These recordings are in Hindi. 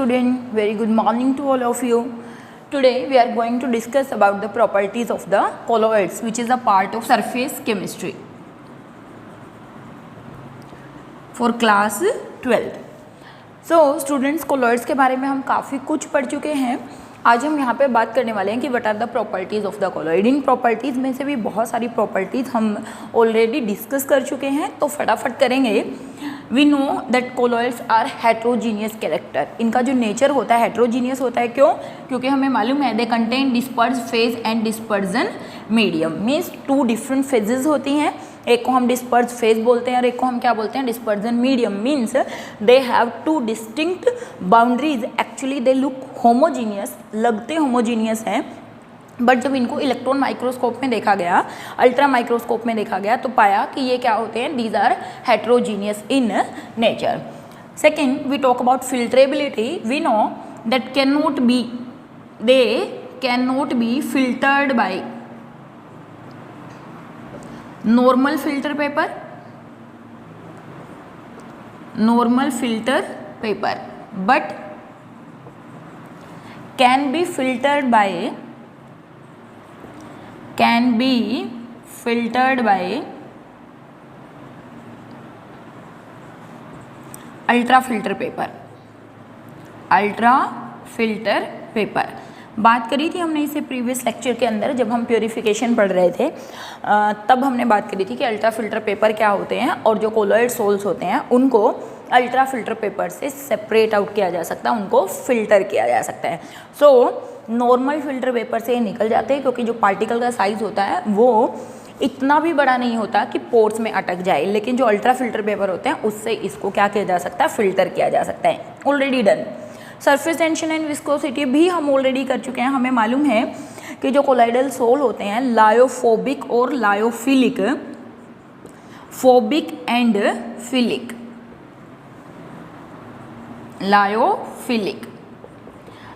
student, very good morning to all of you. Today we are going to discuss about the properties of the colloids, which is a part of surface chemistry for class 12th. So students, colloids के बारे में हम काफ़ी कुछ पढ़ चुके हैं. आज हम यहाँ पे बात करने वाले हैं कि what are the properties of the colloid. इन प्रॉपर्टीज़ में से भी बहुत सारी प्रॉपर्टीज़ हम ऑलरेडी डिस्कस कर चुके हैं, तो फटाफट करेंगे. We know that colloids are heterogeneous character. इनका जो नेचर होता है हेट्रोजीनियस होता है. क्यों? क्योंकि हमें मालूम है they contain disperse phase and dispersion medium. Means two different phases होती हैं. एक को हम डिस्पर्स फेज बोलते हैं और एक को हम क्या बोलते हैं, dispersion medium. Means they have two distinct boundaries. Actually they look homogeneous, लगते होमोजीनियस हैं, बट जब इनको इलेक्ट्रॉन माइक्रोस्कोप में देखा गया, अल्ट्रा माइक्रोस्कोप में देखा गया, तो पाया कि ये क्या होते हैं, these are heterogeneous in nature. Second, we talk about filtrability. We know that they can not be filtered by normal filter paper, but can be filtered by ultra filter paper. बात करी थी हमने इसे प्रीवियस लेक्चर के अंदर, जब हम प्योरीफिकेशन पढ़ रहे थे, तब हमने बात करी थी कि अल्ट्रा फिल्टर पेपर क्या होते हैं और जो कोलॉइड सोल्स होते हैं उनको अल्ट्रा फिल्टर पेपर से सेपरेट आउट किया जा सकता है, उनको फिल्टर किया जा सकता है. सो नॉर्मल फिल्टर पेपर से निकल जाते हैं क्योंकि जो पार्टिकल का साइज़ होता है वो इतना भी बड़ा नहीं होता कि पोर्स में अटक जाए, लेकिन जो अल्ट्रा फिल्टर पेपर होते हैं उससे इसको क्या किया जा सकता है, फिल्टर किया जा सकता है. Already done. Surface tension and viscosity भी हम ऑलरेडी कर चुके हैं. हमें मालूम है कि जो कोलाइडल सोल होते हैं लायोफोबिक और lyophilic, phobic and philic, lyophilic,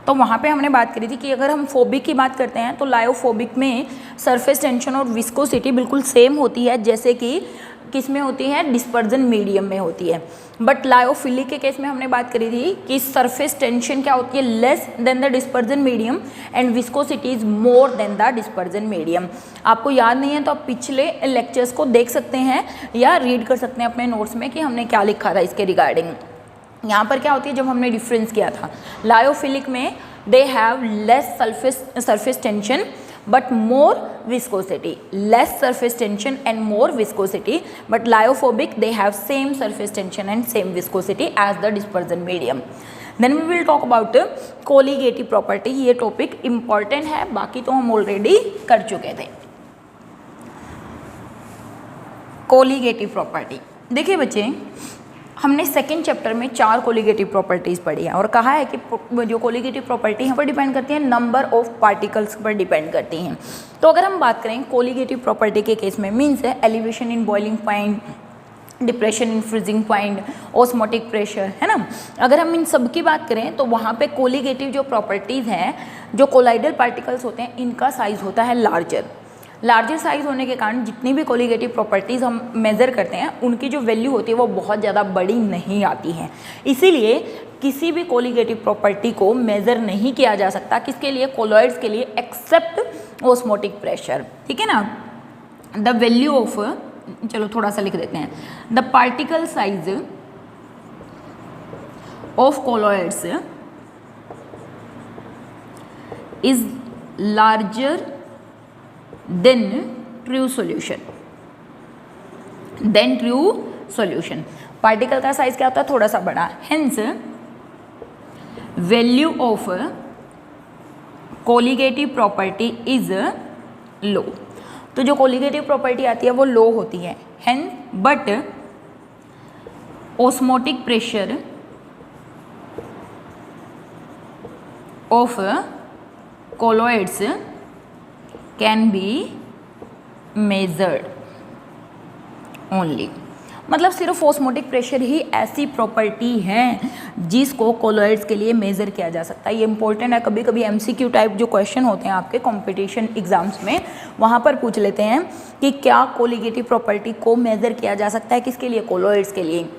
तो वहाँ पे हमने बात करी थी कि अगर हम फोबिक की बात करते हैं तो लायोफोबिक में सरफेस टेंशन और विस्कोसिटी बिल्कुल सेम होती है जैसे कि किस में होती है, डिस्पर्जन मीडियम में होती है. बट लायोफिलिक के केस में हमने बात करी थी कि सरफेस टेंशन क्या होती है, less than the dispersion medium and viscosity is more than the dispersion medium. आपको याद नहीं है तो आप पिछले लेक्चर्स को देख सकते हैं या रीड कर सकते हैं अपने नोट्स में कि हमने क्या लिखा था इसके रिगार्डिंग. यहाँ पर क्या होती है, जब हमने डिफरेंस किया था, लायोफिलिक में they have less surface tension but more viscosity, less surface tension and more viscosity, but lyophobic they have same surface tension and same viscosity as the dispersion medium. Then we will talk about colligative property. ये टॉपिक important है, बाकी तो हम ऑलरेडी कर चुके थे. colligative property, देखिए बच्चे, हमने सेकेंड चैप्टर में 4 कोलिगेटिव प्रॉपर्टीज़ पढ़ी है और कहा है कि जो कोलिगेटिव प्रॉपर्टी है पर डिपेंड करती है, नंबर ऑफ पार्टिकल्स पर डिपेंड करती हैं. तो अगर हम बात करें कोलिगेटिव प्रॉपर्टी के केस में, मीन्स है elevation in boiling point, depression in freezing point, osmotic pressure, है ना. अगर हम इन सब की बात करें तो वहाँ पे कोलिगेटिव जो प्रॉपर्टीज़ हैं, जो कोलाइडल पार्टिकल्स होते हैं, इनका साइज़ होता है लार्जर साइज़ होने के कारण जितनी भी कोलिगेटिव प्रॉपर्टीज़ हम मेज़र करते हैं उनकी जो वैल्यू होती है वो बहुत ज़्यादा बड़ी नहीं आती है. इसीलिए किसी भी कोलिगेटिव प्रॉपर्टी को मेज़र नहीं किया जा सकता, किसके लिए, कोलॉइड्स के लिए, एक्सेप्ट ऑस्मोटिक प्रेशर. ठीक है ना. द वैल्यू ऑफ, चलो थोड़ा सा लिख देते हैं, the particle size of colloids is larger then true solution. Particle का साइज क्या होता है, थोड़ा सा बड़ा. Hence value of colligative property is low. तो जो कोलिगेटिव प्रॉपर्टी आती है वो लो होती है. Hence but osmotic pressure of colloids can be measured only. मतलब सिर्फ ऑस्मोटिक प्रेशर ही ऐसी प्रॉपर्टी है जिसको कोलॉइड्स के लिए मेज़र किया जा सकता है. ये इंपॉर्टेंट है. कभी कभी एमसीक्यू टाइप जो क्वेश्चन होते हैं आपके कंपटीशन एग्जाम्स में, वहाँ पर पूछ लेते हैं कि क्या कोलिगेटिव प्रॉपर्टी को मेज़र किया जा सकता है, किसके लिए, कोलॉइड्स के लिए.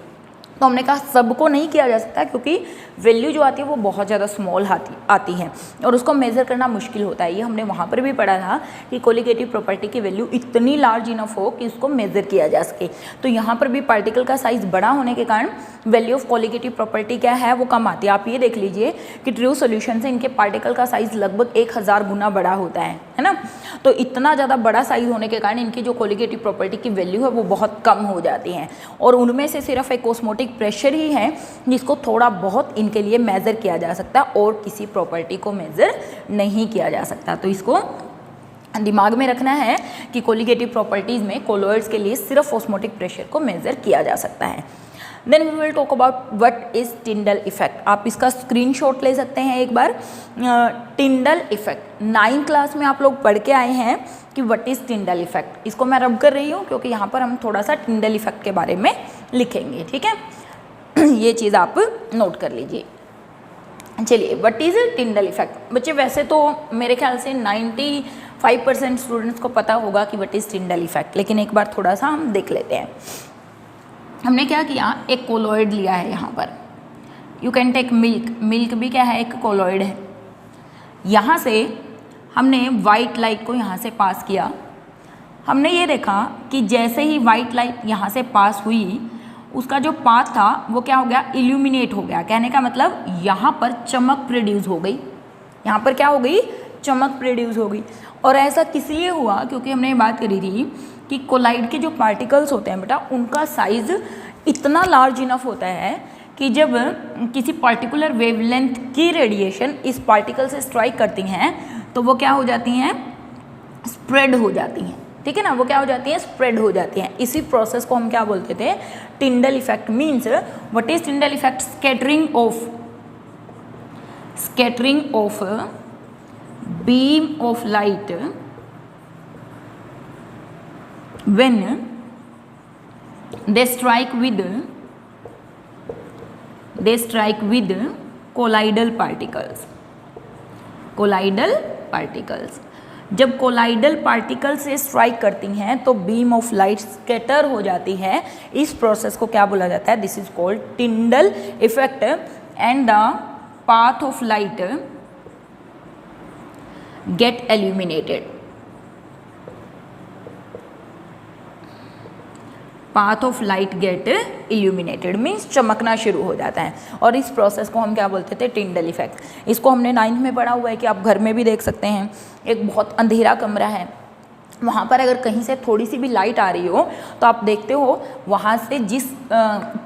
तो हमने कहा सबको नहीं किया जा सकता क्योंकि वैल्यू जो आती है वो बहुत ज़्यादा स्मॉल आती है और उसको मेज़र करना मुश्किल होता है। ये हमने वहाँ पर भी पढ़ा था कि कोलिगेटिव प्रॉपर्टी की वैल्यू इतनी लार्ज इनफ हो कि उसको मेज़र किया जा सके। तो यहाँ पर भी पार्टिकल का साइज़ बड़ा होने के कारण वैल्यू ऑफ कोलिगेटिव प्रॉपर्टी क्या है, वो कम आती है। आप ये देख लीजिए कि ट्रू सोल्यूशन से इनके पार्टिकल का साइज़ लगभग 1000 गुना बड़ा होता है ना। तो इतना ज़्यादा बड़ा साइज़ होने के कारण इनकी जो कोलिगेटिव प्रॉपर्टी की वैल्यू है वो बहुत कम हो जाती है और उनमें से सिर्फ एक ऑस्मोटिक प्रेशर ही है जिसको थोड़ा बहुत इनके लिए मेज़र किया जा सकता है और किसी प्रॉपर्टी को मेज़र नहीं किया जा सकता। तो इसको दिमाग में रखना है कि कोलिगेटिव प्रॉपर्टीज़ में कोलॉइड्स के लिए सिर्फ ऑस्मोटिक प्रेशर को मेज़र किया जा सकता है। Then we will talk about what is Tyndall effect. आप इसका स्क्रीनशॉट ले सकते हैं एक बार। टिंडल इफेक्ट 9th क्लास में आप लोग पढ़ के आए हैं कि व्हाट इज़ टिंडल इफेक्ट। इसको मैं रब कर रही हूँ क्योंकि यहाँ पर हम थोड़ा सा टिंडल इफेक्ट के बारे में लिखेंगे, ठीक है। ये चीज़ आप नोट कर लीजिए। चलिए, व्हाट इज़ टिंडल इफेक्ट। बच्चे वैसे तो मेरे ख्याल से 95% स्टूडेंट्स को पता होगा कि व्हाट इज़ टिंडल इफेक्ट, लेकिन एक बार थोड़ा सा हम देख लेते हैं। हमने क्या किया, एक कोलॉइड लिया है यहाँ पर। You can take milk, milk भी क्या है, एक कोलॉइड है। यहाँ से हमने वाइट लाइट को यहाँ से पास किया। हमने ये देखा कि जैसे ही वाइट लाइट यहाँ से पास हुई उसका जो पाथ था वो क्या हो गया, इल्यूमिनेट हो गया। कहने का मतलब यहाँ पर चमक प्रोड्यूस हो गई, यहाँ पर क्या हो गई, चमक प्रोड्यूस हो गई। और ऐसा किस लिए हुआ, क्योंकि हमने ये बात करी थी कि कोलाइड के जो पार्टिकल्स होते हैं बेटा उनका साइज़ इतना लार्ज इनफ होता है कि जब किसी पर्टिकुलर वेवलेंथ की रेडिएशन इस पार्टिकल से स्ट्राइक करती हैं तो वो क्या हो जाती हैं, स्प्रेड हो जाती हैं, ठीक है ना। वो क्या हो जाती हैं, स्प्रेड हो जाती हैं। इसी प्रोसेस को हम क्या बोलते थे, Tyndall effect. Means what is Tyndall effect, scattering of beam of light when they strike with colloidal particles। जब कोलाइडल पार्टिकल से स्ट्राइक करती हैं तो बीम ऑफ लाइट स्कैटर हो जाती है। इस प्रोसेस को क्या बोला जाता है, this is called Tyndall effect. And the path of light get illuminated, path of light get illuminated means चमकना शुरू हो जाता है। और इस प्रोसेस को हम क्या बोलते थे, टिंडल इफेक्ट। इसको हमने 9th में पढ़ा हुआ है कि आप घर में भी देख सकते हैं। एक बहुत अंधेरा कमरा है, वहाँ पर अगर कहीं से थोड़ी सी भी लाइट आ रही हो तो आप देखते हो वहाँ से जिस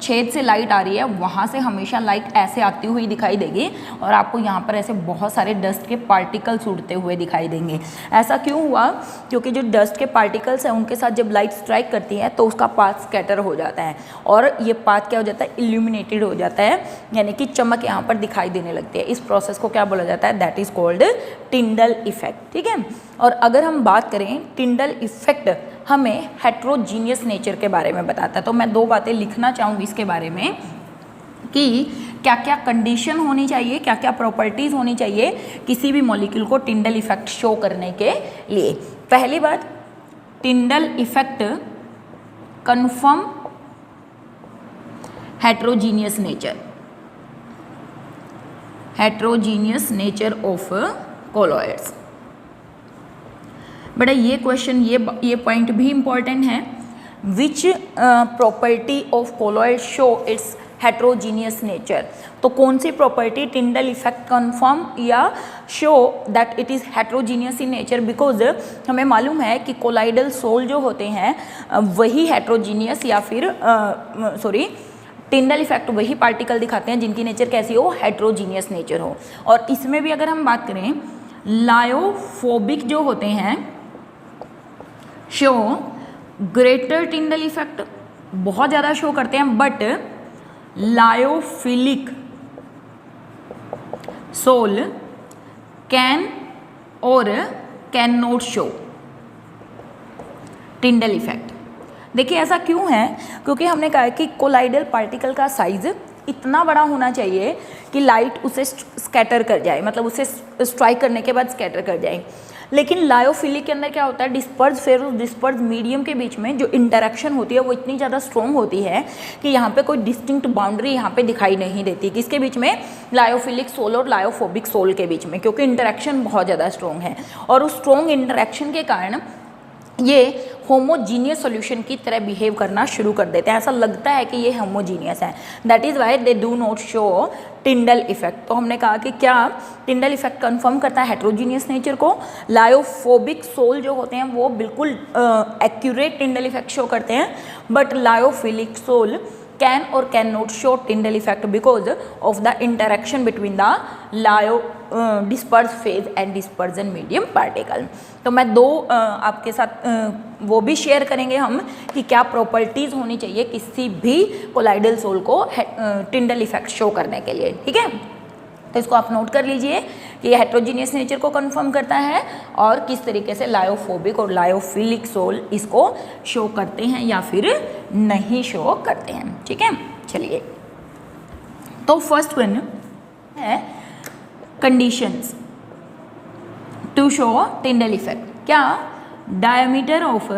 छेद से लाइट आ रही है वहाँ से हमेशा लाइट ऐसे आती हुई दिखाई देगी और आपको यहाँ पर ऐसे बहुत सारे डस्ट के पार्टिकल्स उड़ते हुए दिखाई देंगे। ऐसा क्यों हुआ, क्योंकि जो डस्ट के पार्टिकल्स हैं उनके साथ जब लाइट स्ट्राइक करती है तो उसका पाथ स्कैटर हो जाता है और ये पाथ क्या हो जाता है, इल्यूमिनेटेड हो जाता है, यानी कि चमक यहाँ पर दिखाई देने लगती है। इस प्रोसेस को क्या बोला जाता है, that is called Tyndall effect, ठीक है। और अगर हम बात करें, टिंडल इफेक्ट हमें हेट्रोजीनियस नेचर के बारे में बताता है। तो मैं 2 बातें लिखना चाहूँगी इसके बारे में कि क्या क्या कंडीशन होनी चाहिए, क्या क्या प्रॉपर्टीज़ होनी चाहिए किसी भी मॉलिक्यूल को टिंडल इफेक्ट शो करने के लिए। पहली बात, Tyndall effect confirm heterogeneous nature of colloids. बेटा ये क्वेश्चन, ये पॉइंट भी इम्पॉर्टेंट है। Which property of colloid show it's heterogeneous nature. तो कौन सी प्रॉपर्टी टिंडल इफेक्ट कन्फर्म या show that it is heterogeneous in nature. Because हमें मालूम है कि कोलाइडल सोल जो होते हैं वही हेट्रोजीनियस या फिर टिंडल इफेक्ट वही पार्टिकल दिखाते हैं जिनकी नेचर कैसी हो, हेट्रोजीनियस नेचर हो। और इसमें भी अगर हम बात करें, लायोफोबिक जो होते हैं शो ग्रेटर टिंडल इफेक्ट, बहुत ज़्यादा शो करते हैं, बट लायोफिलिक सोल कैन और can not show Tyndall effect. देखिए ऐसा क्यों है, क्योंकि हमने कहा कि कोलाइडल पार्टिकल का साइज इतना बड़ा होना चाहिए कि लाइट उसे स्कैटर कर जाए, मतलब उसे स्ट्राइक करने के बाद स्कैटर कर जाए। लेकिन लायोफिलिक के अंदर क्या होता है, डिस्पर्ज फेज और डिस्पर्ज मीडियम के बीच में जो इंटरेक्शन होती है वो इतनी ज़्यादा स्ट्रॉन्ग होती है कि यहाँ पे कोई डिस्टिंक्ट बाउंड्री यहाँ पे दिखाई नहीं देती। किसके बीच में, लायोफिलिक सोल और लायोफोबिक सोल के बीच में, क्योंकि इंटरेक्शन बहुत ज़्यादा स्ट्रॉन्ग है और उस स्ट्रॉन्ग इंटरेक्शन के कारण ये होमोजीनियस सॉल्यूशन की तरह बिहेव करना शुरू कर देते हैं। ऐसा लगता है कि ये होमोजीनियस है, that is why they do not show Tyndall effect. तो हमने कहा कि क्या टिंडल इफेक्ट कंफर्म करता है हेट्रोजीनियस नेचर को। लायोफोबिक सोल जो होते हैं वो बिल्कुल एक्यूरेट टिंडल इफेक्ट शो करते हैं, बट लायोफिलिक सोल कैन और can not show Tyndall effect because of the interaction between the lyo disperse phase and dispersion medium particle. तो मैं दो आपके साथ वो भी शेयर करेंगे हम कि क्या प्रॉपर्टीज़ होनी चाहिए किसी भी कोलाइडल सोल को टिंडल इफेक्ट शो करने के लिए, ठीक है। तो इसको आप नोट कर लीजिए कि ये हेट्रोजीनियस नेचर को कंफर्म करता है और किस तरीके से लायोफोबिक और लायोफिलिक सोल इसको शो करते हैं या फिर नहीं शो करते हैं, ठीक है। चलिए, तो फर्स्ट वन है conditions to show Tyndall effect. क्या diameter of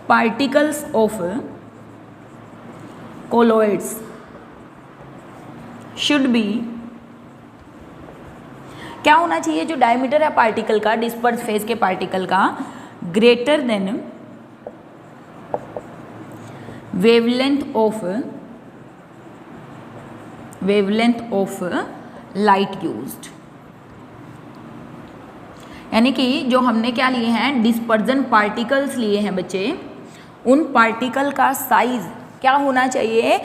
particles of colloids should be, क्या होना चाहिए, जो डायमीटर है पार्टिकल का, डिस्पर्स फेज के पार्टिकल का, greater than wavelength of light used. यानी कि जो हमने क्या लिए हैं, डिस्पर्जन पार्टिकल्स लिए हैं बच्चे, उन पार्टिकल का साइज क्या होना चाहिए,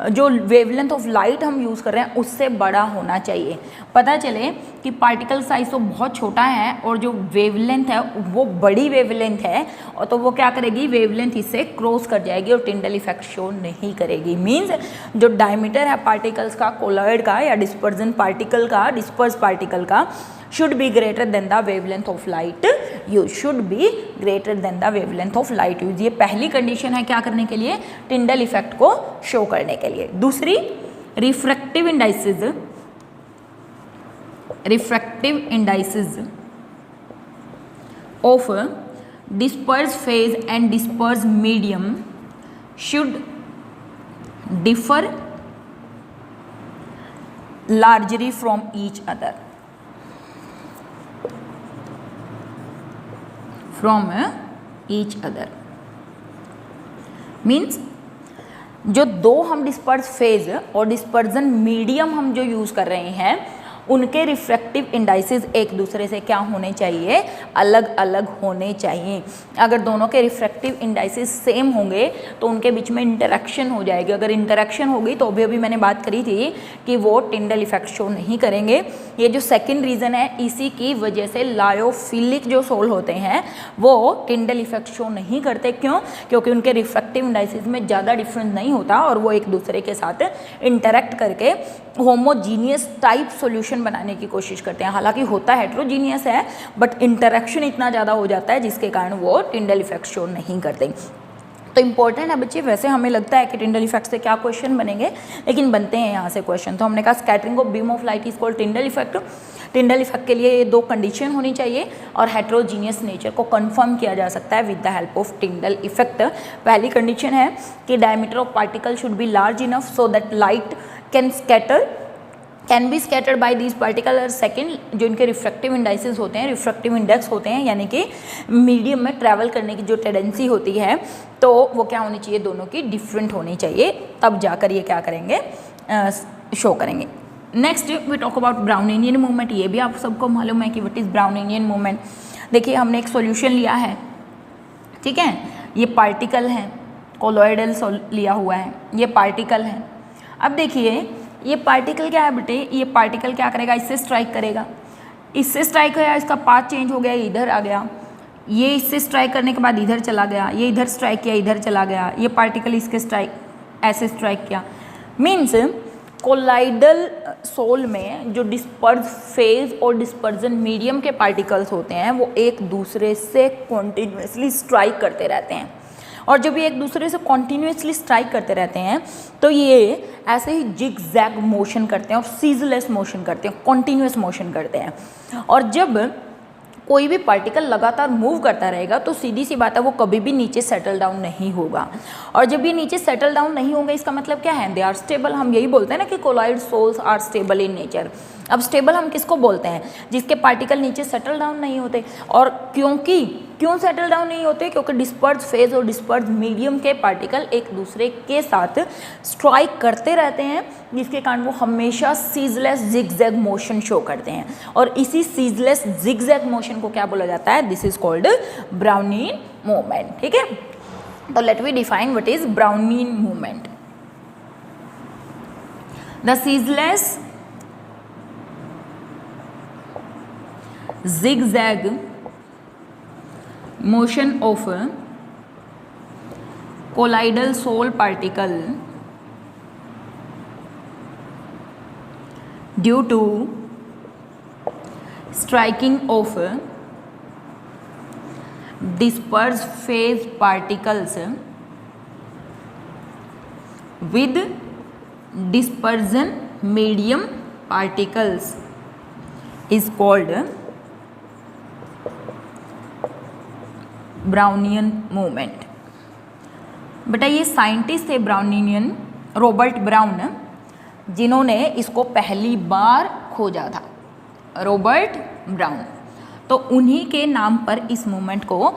जो वेवलेंथ ऑफ लाइट हम यूज़ कर रहे हैं उससे बड़ा होना चाहिए। पता चले कि पार्टिकल साइज तो बहुत छोटा है और जो वेवलेंथ है वो बड़ी वेवलेंथ है, और तो वो क्या करेगी, वेवलेंथ इससे क्रॉस कर जाएगी और टिंडल इफेक्ट शो नहीं करेगी। मींस जो डायमीटर है पार्टिकल्स का, कोलॉइड का या डिस्पर्जन पार्टिकल का, डिस्पर्स पार्टिकल का, should be greater than the wavelength of light use, should be greater than the wavelength of light use। ये पहली कंडीशन है क्या करने के लिए, टिंडल इफेक्ट को शो करने के लिए। दूसरी, refractive indices of disperse phase and disperse medium should differ largely from each other, from each other. Means जो दो हम डिस्पर्स फेज और डिस्पर्जन मीडियम हम जो यूज़ कर रहे हैं उनके रिफ्रैक्टिव इंडाइसेस एक दूसरे से क्या होने चाहिए, अलग अलग होने चाहिए। अगर दोनों के रिफ्रैक्टिव इंडाइसेस सेम होंगे तो उनके बीच में इंटरेक्शन हो जाएगी। अगर इंटरेक्शन होगी तो अभी मैंने बात करी थी कि वो टिंडल इफेक्ट शो नहीं करेंगे। ये जो सेकंड रीज़न है, इसी की वजह से लायोफिलिक जो सोल होते हैं वो टिंडल इफेक्ट शो नहीं करते। क्यों? क्योंकि उनके रिफ्रैक्टिव इंडाइसेस में ज़्यादा डिफरेंस नहीं होता और वो एक दूसरे के साथ इंटरेक्ट करके होमोजीनियस टाइप सॉल्यूशन बनाने की कोशिश करते हैं। हालांकि होता हेट्रोजीनियस है बट इंटरेक्शन इतना ज़्यादा हो जाता है जिसके कारण वो टिंडल इफेक्ट शो नहीं करते। तो इंपॉर्टेंट है बच्चे, वैसे हमें लगता है कि टिंडल इफेक्ट से क्या क्वेश्चन बनेंगे, लेकिन बनते हैं यहाँ से क्वेश्चन। तो हमने कहा scattering of beam of light is called Tyndall effect. Tyndall effect के लिए ये दो कंडीशन होनी चाहिए और हेट्रोजीनियस नेचर को कंफर्म किया जा सकता है with the help of Tyndall effect. पहली कंडीशन है कि diameter of particle should be large enough so that light can be scattered by these particle. और सेकेंड, जो इनके रिफ्रैक्टिव इंडाइसेस होते हैं, रिफ्रैक्टिव इंडेक्स होते हैं, यानी कि मीडियम में ट्रैवल करने की जो टेंडेंसी होती है तो वो क्या होनी चाहिए, दोनों की डिफरेंट होनी चाहिए, तब जाकर ये क्या करेंगे, शो करेंगे। Next we talk about Brownian movement. ये भी आप सबको मालूम है कि व्हाट इज़ ब्राउनिनियन मूवमेंट। देखिए हमने एक सॉल्यूशन लिया है, ठीक है, ये पार्टिकल है, कोलॉइडल लिया हुआ है, ये पार्टिकल है। अब देखिए ये पार्टिकल क्या है बेटे, ये पार्टिकल क्या करेगा, इससे स्ट्राइक करेगा, इससे स्ट्राइक किया, इसका पाथ चेंज हो गया, इधर आ गया, ये इससे स्ट्राइक करने के बाद इधर चला गया, ये इधर स्ट्राइक किया, इधर चला गया, ये पार्टिकल इसके स्ट्राइक ऐसे स्ट्राइक किया। मीन्स कोलाइडल सोल में जो डिस्पर्स फेज और डिस्पर्जन मीडियम के पार्टिकल्स होते हैं वो एक दूसरे से कॉन्टिन्यूसली स्ट्राइक करते रहते हैं और जब ये एक दूसरे से कॉन्टीन्यूसली स्ट्राइक करते रहते हैं तो ये ऐसे ही जिग जैग मोशन करते हैं और सीजलेस मोशन करते हैं, कॉन्टीन्यूस मोशन करते हैं। और जब कोई भी पार्टिकल लगातार मूव करता रहेगा तो सीधी सी बात है वो कभी भी नीचे सेटल डाउन नहीं होगा। और जब ये नीचे सेटल डाउन नहीं होंगे इसका मतलब क्या है, दे आर स्टेबल। हम यही बोलते हैं ना कि colloid sols are stable in nature. अब स्टेबल हम किसको बोलते हैं, जिसके पार्टिकल नीचे सेटल डाउन नहीं होते। और क्यों सेटल डाउन नहीं होते, क्योंकि डिस्पर्स फेज और डिस्पर्स मीडियम के पार्टिकल एक दूसरे के साथ स्ट्राइक करते रहते हैं, जिसके कारण वो हमेशा सीजलेस जिगजैग मोशन शो करते हैं। और इसी सीजलेस जिगजैग मोशन को क्या बोला जाता है, this is called Brownian movement. ठीक है, तो let we define what is Brownian movement. The ceaseless zigzag motion of colloidal soul particle due to striking of dispersed phase particles with dispersion medium particles is called Brownian movement. बेटा ये साइंटिस्ट थे ब्राउनियन, रॉबर्ट ब्राउन, जिन्होंने इसको पहली बार खोजा था, रॉबर्ट ब्राउन। तो उन्हीं के नाम पर इस मूवमेंट को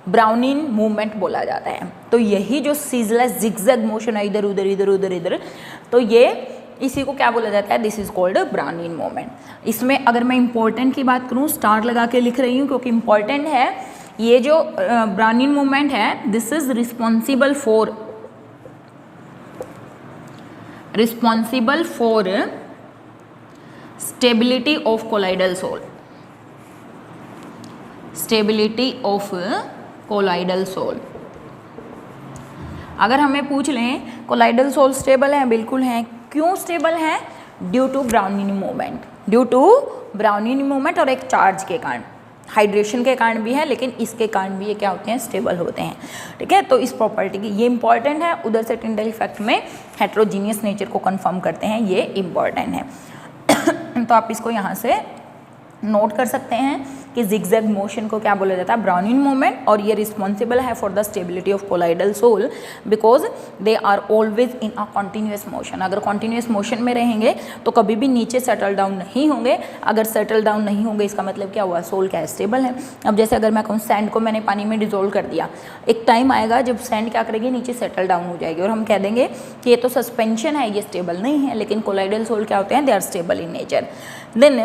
ब्राउनियन मूवमेंट बोला जाता है। तो यही जो सीजलेस जिगजैग मोशन है, इधर उधर इधर उधर इधर, तो ये इसी को क्या बोला जाता है, this is called Brownian movement. इसमें अगर मैं इंपॉर्टेंट की बात करूँ, स्टार लगा के लिख रही हूँ क्योंकि इंपॉर्टेंट है। ये जो ब्राउनियन मूवमेंट है, this is responsible for stability of colloidal sol, stability of colloidal sol. अगर हमें पूछ लें कोलाइडल सोल स्टेबल है, बिल्कुल है। क्यों स्टेबल है, due to Brownian movement, due to Brownian movement और एक चार्ज के कारण, हाइड्रेशन के कारण भी है, लेकिन इसके कारण भी ये क्या होते हैं, स्टेबल होते हैं। ठीक है, तो इस प्रॉपर्टी की ये इंपॉर्टेंट है। उधर से टिंडल इफेक्ट में हेट्रोजीनियस नेचर को कंफर्म करते हैं, ये इंपॉर्टेंट है। तो आप इसको यहाँ से नोट कर सकते हैं कि जिगजैग मोशन को क्या बोला जाता है, ब्राउनियन मूवमेंट। और ये रिस्पॉन्सिबल है for the stability of colloidal sol because they are always in a continuous motion. अगर कॉन्टिन्यूस मोशन में रहेंगे तो कभी भी नीचे सेटल डाउन नहीं होंगे। अगर सेटल डाउन नहीं होंगे इसका मतलब क्या हुआ, सोल क्या स्टेबल है। अब जैसे अगर मैं कहूँ सैंड को मैंने पानी में डिजोल्व कर दिया, एक टाइम आएगा जब सैंड क्या करेगी, नीचे सेटल डाउन हो जाएगी और हम कह देंगे कि ये तो सस्पेंशन है, ये स्टेबल नहीं है। लेकिन कोलाइडल सोल क्या होते हैं, they are stable in nature. Then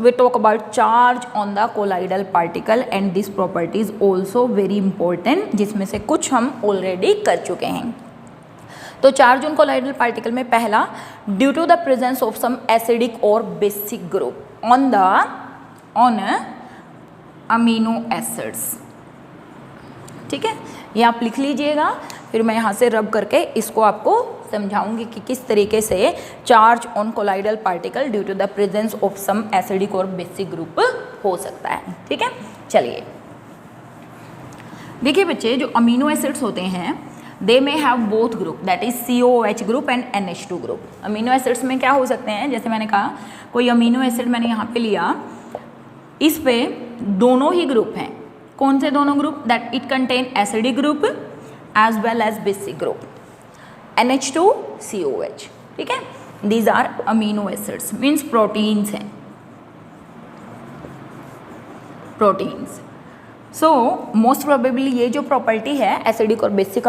we talk about charge on the colloidal particle and this property is also very important, जिसमें से कुछ हम already कर चुके हैं। तो चार्ज ऑन कोलाइडल पार्टिकल में पहला, due to the presence of some acidic और basic group on amino acids. ठीक है, ये आप लिख लीजिएगा, फिर मैं यहाँ से रब करके इसको आपको समझाऊंगी कि किस तरीके से charge on colloidal particle due to the presence of some acidic और बेसिक ग्रुप हो सकता है। ठीक है, चलिए देखिए बच्चे, जो अमीनो एसिड्स होते हैं they may have both group, that is COOH group and NH2 group. Amino acids में क्या हो सकते हैं, जैसे मैंने कहा कोई अमीनो एसिड मैंने यहाँ पे लिया, इस पे दोनों ही ग्रुप हैं। कौन से दोनों group, that it contain acidic group as well as basic group, NH2 COH। ठीक है, these are amino acids, means proteins हैं, प्रोटीन्स। सो मोस्ट प्रोबेबली ये जो प्रॉपर्टी है एसिडिक और बेसिक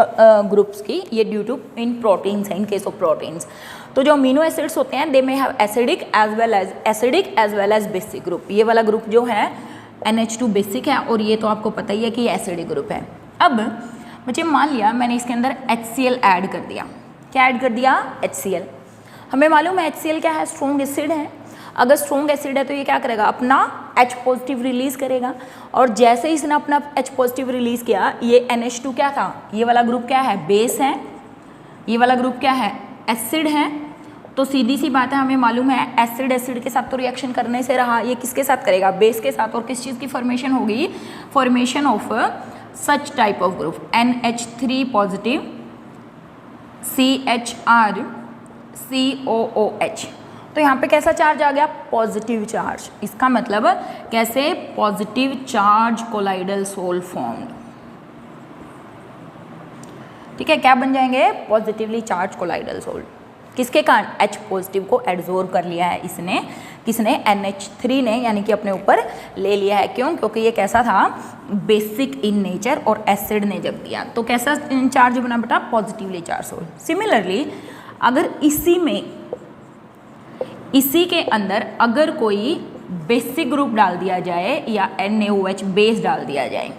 ग्रुप्स की, ये ड्यू टू इन प्रोटीन्स है, इन केस ऑफ प्रोटीन्स। तो जो अमीनो एसिड्स होते हैं they may have acidic as well as basic group. ये वाला ग्रुप जो है NH2 बेसिक है और ये तो आपको पता ही है कि एसिडिक ग्रुप है। अब मुझे मान लिया मैंने इसके अंदर HCl ऐड कर दिया। क्या ऐड कर दिया, HCl। हमें मालूम है HCl क्या है, स्ट्रॉन्ग एसिड है। अगर स्ट्रॉन्ग एसिड है तो ये क्या करेगा, अपना H पॉजिटिव रिलीज करेगा। और जैसे ही इसने अपना H पॉजिटिव रिलीज किया, ये NH2 क्या था, ये वाला ग्रुप क्या है, बेस है, ये वाला ग्रुप क्या है, एसिड है। तो सीधी सी बात है, हमें मालूम है एसिड एसिड के साथ तो रिएक्शन करने से रहा, ये किसके साथ करेगा, बेस के साथ। और किस चीज़ की फॉर्मेशन होगी, formation of such type of group NH3 positive CHR COOH। तो यहाँ पे कैसा चार्ज आ गया? Positive charge. इसका मतलब कैसे? Positive charge colloidal sol formed. ठीक है, क्या बन जाएंगे? Positively charge colloidal sol. किसके कारण? H पॉजिटिव को एब्जॉर्ब कर लिया है इसने, किसने? NH3 ने, यानी कि अपने ऊपर ले लिया है। क्यों? क्योंकि ये कैसा था? बेसिक इन नेचर, और एसिड ने जब दिया तो कैसा चार्ज बना बेटा? Positively charge soul. सिमिलरली अगर इसी के अंदर अगर कोई बेसिक ग्रुप डाल दिया जाए या NaOH बेस डाल दिया जाए,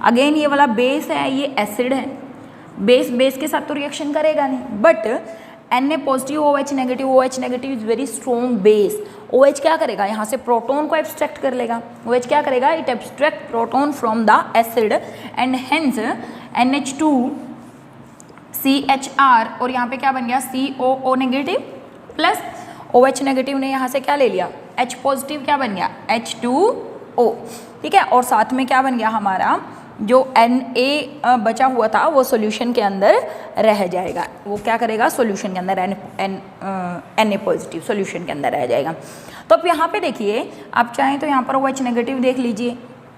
अगेन ये वाला बेस है, ये एसिड है, बेस के साथ तो रिएक्शन करेगा नहीं, but Na positive OH negative, OH negative is very strong base. OH क्या करेगा? यहाँ से प्रोटॉन को एब्स्ट्रैक्ट कर लेगा। OH क्या करेगा? It abstract proton from the acid and hence NH2 CHR, और यहाँ पे क्या बन गया? COO negative plus OH negative ने यहाँ से क्या ले लिया? H पॉजिटिव क्या बन गया? H2O। ठीक है, और साथ में क्या बन गया हमारा? जो Na बचा हुआ था वो सॉल्यूशन के अंदर रह जाएगा। वो क्या करेगा? सॉल्यूशन के अंदर Na पॉजिटिव सॉल्यूशन के अंदर रह जाएगा। तो अब यहाँ पे देखिए, आप चाहें तो यहाँ पर OH नेगेटिव देख लीजिए,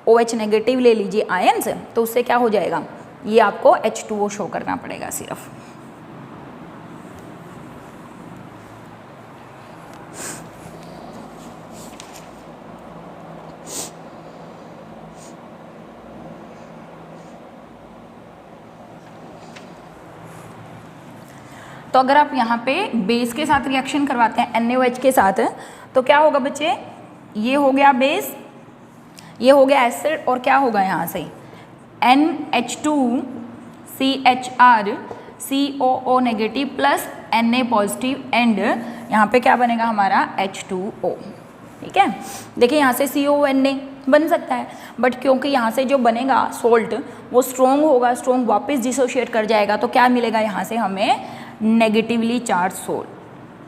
OH नेगेटिव ले लीजिए आयंस, तो उससे क्या हो जाएगा? ये आपको H2O शो करना पड़ेगा सिर्फ। तो अगर आप यहाँ पे बेस के साथ रिएक्शन करवाते हैं NaOH के साथ, तो क्या होगा बच्चे? ये हो गया बेस, ये हो गया एसिड, और क्या होगा यहाँ से? NH2 CHR COO negative plus Na positive, and यहाँ पे क्या बनेगा हमारा? H2O। ठीक है, देखिए यहाँ से CONA बन सकता है, बट क्योंकि यहाँ से जो बनेगा सोल्ट वो स्ट्रॉन्ग होगा, स्ट्रॉन्ग वापस डिसोशिएट कर जाएगा, तो क्या मिलेगा यहाँ से हमें? Negatively charge sol.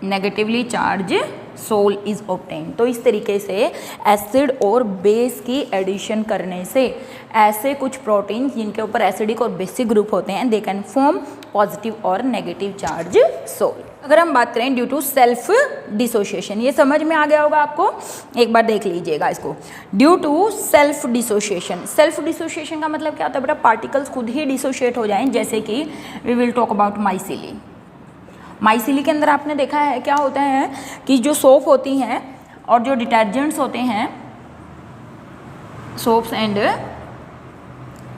Negatively charge sol is obtain. तो इस तरीके से एसिड और बेस की एडिशन करने से ऐसे कुछ प्रोटीन जिनके ऊपर एसिडिक और बेसिक ग्रुप होते हैं, दे कैन फॉर्म पॉजिटिव और नेगेटिव चार्ज सोल। अगर हम बात करें ड्यू टू सेल्फ डिसोशिएशन, ये समझ में आ गया होगा आपको, एक बार देख लीजिएगा इसको। Due to self dissociation, self dissociation का मतलब क्या होता है बेटा? पार्टिकल्स खुद ही डिसोशिएट हो जाएं, जैसे कि वी विल टॉक अबाउट माइसिली। माइसिली के अंदर आपने देखा है क्या होता है कि जो सोप होती हैं और जो डिटर्जेंट्स होते हैं, सोप्स एंड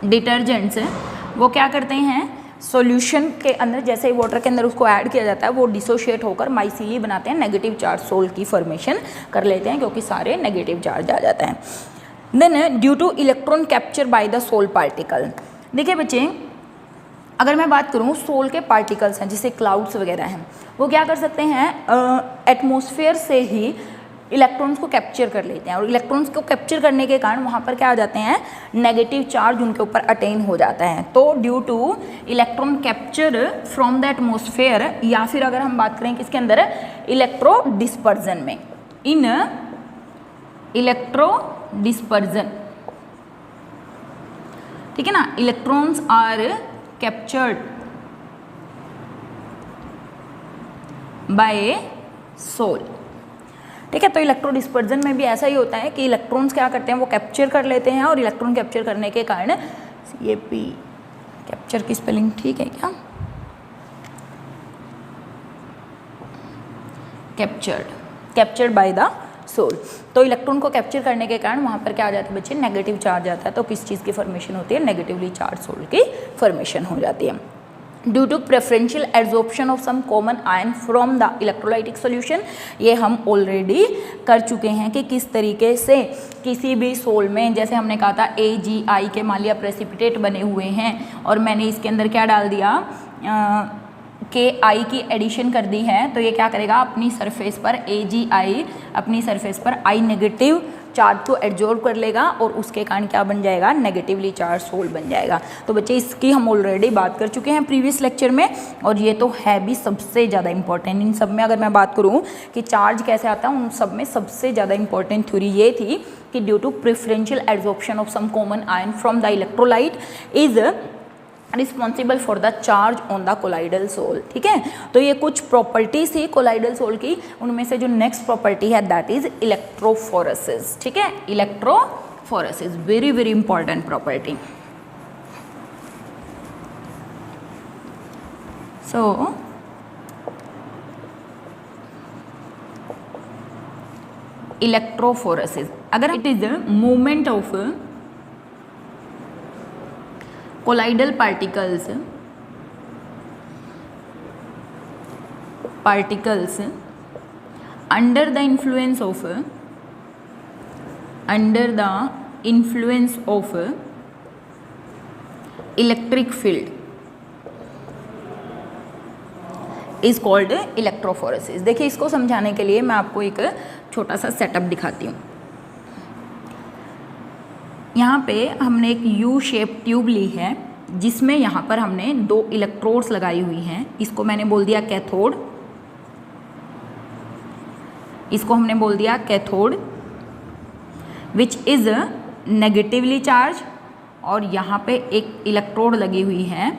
डिटर्जेंट्स, वो क्या करते हैं? सॉल्यूशन के अंदर, जैसे ही वाटर के अंदर उसको ऐड किया जाता है, वो डिसोशिएट होकर माइसिली बनाते हैं, नेगेटिव चार्ज सोल की फॉर्मेशन कर लेते हैं, क्योंकि सारे नेगेटिव चार्ज आ जाता है। Then due to electron capture by the sol particle. देखिए बच्चे, अगर मैं बात करूँ, सोल के पार्टिकल्स हैं जैसे क्लाउड्स वगैरह हैं, वो क्या कर सकते हैं? एटमॉस्फेयर से ही इलेक्ट्रॉन्स को कैप्चर कर लेते हैं, और इलेक्ट्रॉन्स को कैप्चर करने के कारण वहाँ पर क्या आ जाते हैं? नेगेटिव चार्ज उनके ऊपर अटेन हो जाता है। तो due to electron capture from the atmosphere, या फिर अगर हम बात करें किसके अंदर? इलेक्ट्रो डिस्पर्जन में। इन इलेक्ट्रो डिस्पर्जन, ठीक है ना, electrons are captured by sol. ठीक है, तो इलेक्ट्रो डिस्पर्जन में भी ऐसा ही होता है कि इलेक्ट्रॉन्स क्या करते हैं? वो कैप्चर कर लेते हैं, और इलेक्ट्रॉन कैप्चर करने के कारण ये पी, कैप्चर की स्पेलिंग ठीक है क्या? Captured by the sol. तो इलेक्ट्रॉन को कैप्चर करने के कारण वहाँ पर क्या आ जाता है बच्चे? नेगेटिव चार्ज आता है। तो किस चीज़ की फॉर्मेशन होती है? नेगेटिवली चार्ज सोल की फॉर्मेशन हो जाती है। Due to preferential absorption of some common ion from the electrolytic solution, ये हम ऑलरेडी कर चुके हैं कि किस तरीके से किसी भी सोल में, जैसे हमने कहा था AgI के मान लिया प्रेसिपिटेट बने हुए हैं, और मैंने इसके अंदर क्या डाल दिया? के आई की एडिशन कर दी है तो ये क्या करेगा, अपनी सरफेस पर AgI अपनी सरफेस पर I नेगेटिव चार्ज को एब्जॉर्ब कर लेगा और उसके कारण क्या बन जाएगा, नेगेटिवली चार्ज सोल बन जाएगा। तो बच्चे इसकी हम ऑलरेडी बात कर चुके हैं प्रीवियस लेक्चर में, और ये तो है भी सबसे ज़्यादा इंपॉर्टेंट। इन सब में अगर मैं बात करूँ कि चार्ज कैसे आता है, उन सब में सबसे ज़्यादा इंपॉर्टेंट थ्योरी ये थी कि due to preferential absorption of some common ion from the electrolyte is responsible for the charge on the colloidal sol. ठीक है, तो ये कुछ प्रॉपर्टीज थी कोलाइडल सोल की, उनमें से जो नेक्स्ट प्रॉपर्टी है दैट इज इलेक्ट्रोफोरेसिस। ठीक है, electrophoresis very very important property. So electrophoresis, अगर it is movement of colloidal particles under the influence of electric field is called electrophoresis। देखिए, इसको समझाने के लिए मैं आपको एक छोटा सा सेटअप दिखाती हूँ। यहाँ पे हमने एक यू शेप ट्यूब ली है जिसमें यहाँ पर हमने 2 इलेक्ट्रोड्स लगाई हुई हैं। इसको मैंने बोल दिया कैथोड, इसको हमने बोल दिया cathode which is negatively charge, और यहाँ पे एक इलेक्ट्रोड लगी हुई है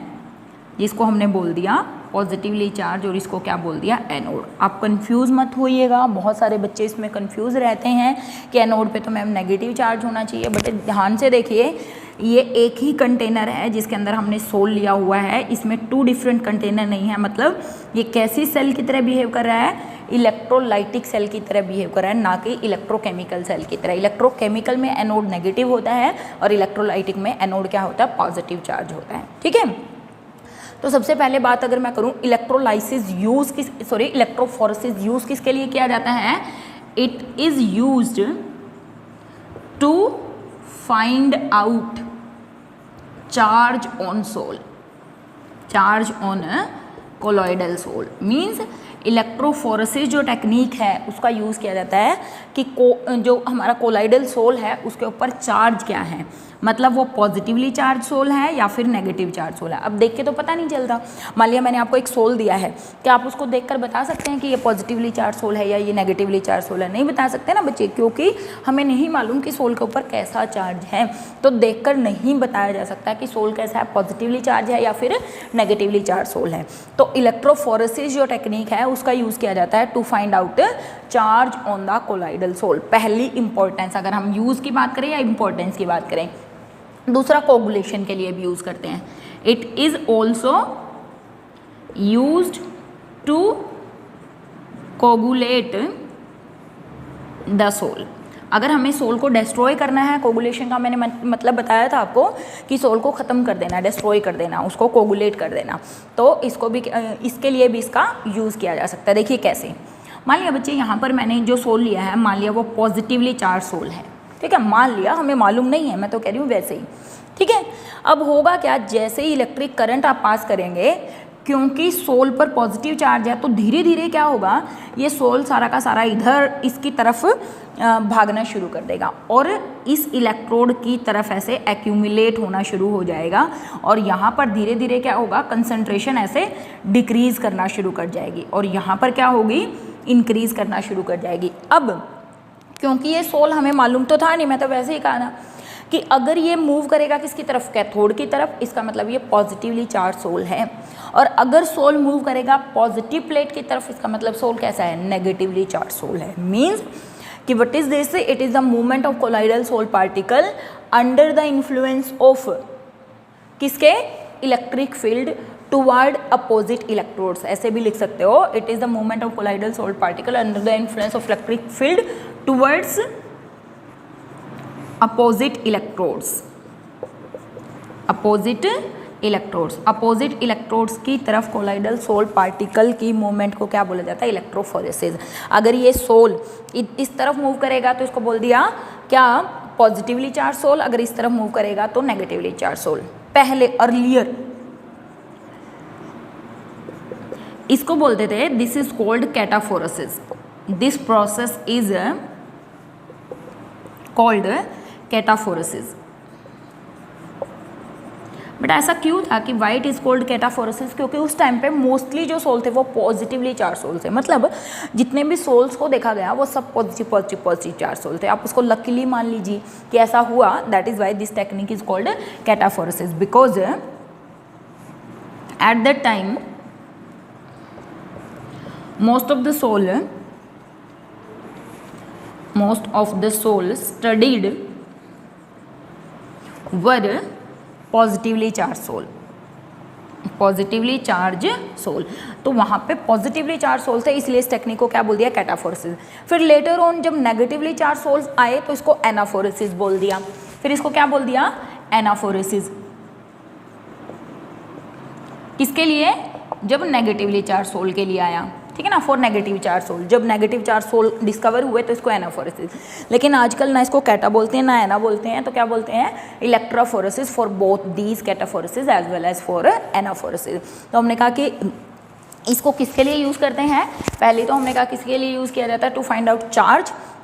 जिसको हमने बोल दिया पॉजिटिवली चार्ज, और इसको क्या बोल दिया, एनोड। आप कंफ्यूज मत होइएगा, बहुत सारे बच्चे इसमें कंफ्यूज रहते हैं कि एनोड पे तो मैम नेगेटिव चार्ज होना चाहिए, बट ध्यान से देखिए, ये एक ही कंटेनर है जिसके अंदर हमने सोल लिया हुआ है, इसमें 2 डिफरेंट कंटेनर नहीं है। मतलब ये कैसी सेल की तरह बिहेव कर रहा है, इलेक्ट्रोलाइटिक सेल की तरह बिहेव कर रहा है, ना कि इलेक्ट्रोकेमिकल सेल की तरह। इलेक्ट्रोकेमिकल में एनोड नेगेटिव होता है और इलेक्ट्रोलाइटिक में एनोड क्या होता है, पॉजिटिव चार्ज होता है। ठीक है, तो सबसे पहले बात अगर मैं करूं, इलेक्ट्रोफोरेसिस यूज किसके लिए किया जाता है, it is used to find out charge on sol, charge on colloidal sol. Means electrophoresis जो टेक्निक है उसका यूज़ किया जाता है कि जो हमारा कोलाइडल सोल है उसके ऊपर चार्ज क्या है, मतलब वो पॉजिटिवली चार्ज सोल है या फिर नेगेटिव चार्ज सोल है। अब देख के तो पता नहीं चलता। मान लिया मैंने आपको एक सोल दिया है, क्या आप उसको देखकर बता सकते हैं कि ये पॉजिटिवली चार्ज सोल है या ये नेगेटिवली चार्ज सोल है? नहीं बता सकते ना बच्चे, क्योंकि हमें नहीं मालूम कि सोल के ऊपर कैसा चार्ज है। तो देखकर नहीं बताया जा सकता कि सोल कैसा है, पॉजिटिवली चार्ज है या फिर नेगेटिवली चार्ज सोल है। तो इलेक्ट्रोफोरेसिस जो टेक्निक है उसका यूज़ किया जाता है to find out charge on the colloidal sol. पहली इंपॉर्टेंस अगर हम यूज़ की बात करें या इंपॉर्टेंस की बात करें। दूसरा कोगुलेशन के लिए भी यूज़ करते हैं। It is also used to coagulate the sol. अगर हमें सोल को डिस्ट्रॉय करना है, कोगुलेशन का मैंने मतलब बताया था आपको कि सोल को ख़त्म कर देना, डिस्ट्रॉय कर देना, उसको कोगुलेट कर देना, तो इसको भी, इसके लिए भी इसका यूज़ किया जा सकता है। देखिए कैसे, मान लिया बच्चे यहाँ पर मैंने जो सोल लिया है, मान लिया वो पॉजिटिवली चार्ज सोल है, ठीक है, मान लिया, हमें मालूम नहीं है, मैं तो कह रही हूँ वैसे ही, ठीक है। अब होगा क्या, जैसे ही इलेक्ट्रिक करंट आप पास करेंगे, क्योंकि सोल पर पॉजिटिव चार्ज है, तो धीरे धीरे क्या होगा, ये सोल सारा का सारा इधर इसकी तरफ भागना शुरू कर देगा और इस इलेक्ट्रोड की तरफ ऐसे एक्यूमुलेट होना शुरू हो जाएगा और यहाँ पर धीरे धीरे क्या होगा, कंसंट्रेशन ऐसे डिक्रीज करना शुरू कर जाएगी और यहाँ पर क्या होगी, इंक्रीज करना शुरू कर जाएगी। अब क्योंकि ये सोल हमें मालूम तो था नहीं, मैं तो वैसे ही कहा ना कि अगर ये मूव करेगा किसकी तरफ, कैथोड की तरफ, इसका मतलब ये पॉजिटिवली चार्ज सोल है, और अगर सोल मूव करेगा पॉजिटिव प्लेट की तरफ, इसका मतलब सोल कैसा है, नेगेटिवली चार्ज सोल है। मीन्स कि what is this, it is the movement of colloidal sol particle under the influence of किसके, electric field toward opposite electrodes, ऐसे भी लिख सकते हो, it is the movement of colloidal sol particle under the influence of electric field towards opposite electrodes, opposite electrodes, opposite electrodes की तरफ कोलाइडल सोल पार्टिकल की मूवमेंट को क्या बोला जाता है, इलेक्ट्रोफोरेसिस। अगर ये सोल इस तरफ मूव करेगा तो इसको बोल दिया क्या, पॉजिटिवली चार्ज सोल, अगर इस तरफ मूव करेगा तो नेगेटिवली चार्ज सोल। पहले अर्लियर इसको बोलते थे, this is called cataphoresis, this process is called cataphoresis. But ऐसा क्यों था कि why it is called cataphoresis? क्योंकि उस टाइम पे मोस्टली जो सोल थे वो पॉजिटिवली चार्ज सोल थे, मतलब जितने भी सोल्स को देखा गया वो सब पॉजिटिव चार्ज सोल थे। आप उसको लकीली मान लीजिए कि ऐसा हुआ, that is why this technique is called cataphoresis, because at that time most of the soul studied were positively charged soul, positively charge sol. तो वहाँ पे पॉजिटिवली चार्ज सोल थे, इसलिए इस टेक्निक को क्या बोल दिया? कैटाफोरेसिस। फिर लेटर ऑन जब नेगेटिवली चार्ज सोल्स आए तो इसको एनाफोरेसिस बोल दिया। फिर इसको क्या बोल दिया? एनाफोरेसिस। किसके लिए? जब नेगेटिवली चार्ज सोल के लिए आया, ठीक है ना, फॉर नेगेटिव चार्ज सोल। जब नेगेटिव चार्ज सोल डिस्कवर हुए तो इसको एनाफोरेसिस। लेकिन आजकल ना इसको कैटा बोलते हैं ना एना बोलते हैं, तो क्या बोलते हैं? Electrophoresis for both these, cataphoresis as well as for anaphoresis. तो हमने कहा कि इसको किसके लिए यूज़ करते हैं? पहले तो हमने कहा किसके लिए यूज़ किया जाता है? टू फाइंड आउट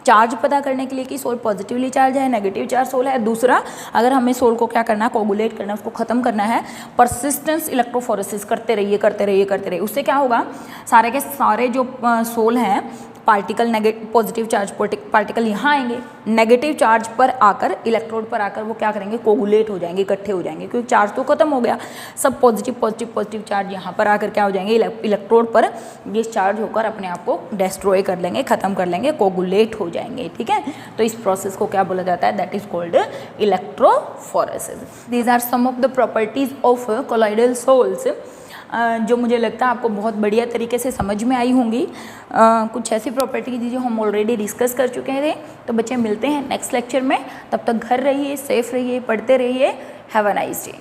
चार्ज पता करने के लिए कि सोल पॉजिटिवली चार्ज है, नेगेटिव चार्ज सोल है। दूसरा, अगर हमें सोल को क्या करना है? कोगुलेट करना है, उसको ख़त्म करना है। परसिस्टेंस इलेक्ट्रोफोरेसिस करते रहिए। उससे क्या होगा? सारे के सारे जो सोल हैं, पार्टिकल पॉजिटिव चार्ज पार्टिकल यहाँ आएंगे, नेगेटिव चार्ज पर आकर, इलेक्ट्रोड पर आकर वो क्या करेंगे? कोगुलेट हो जाएंगे, इकट्ठे हो जाएंगे, क्योंकि चार्ज तो खत्म हो गया। सब पॉजिटिव चार्ज यहाँ पर आकर क्या हो जाएंगे? इलेक्ट्रोड पर डिस्चार्ज होकर अपने आप को डिस्ट्रॉय कर लेंगे, ख़त्म कर लेंगे, कोगुलेट हो जाएंगे, ठीक है। तो इस प्रोसेस को क्या बोला जाता है? That is called electrophoresis. These are some of the properties of colloidal sols, जो मुझे लगता है आपको बहुत बढ़िया तरीके से समझ में आई होंगी। कुछ ऐसी प्रॉपर्टी जो हम ऑलरेडी डिस्कस कर चुके थे। तो बच्चे मिलते हैं नेक्स्ट लेक्चर में, तब तक घर रहिए, सेफ रहिए, पढ़ते रहिए। Have a nice day.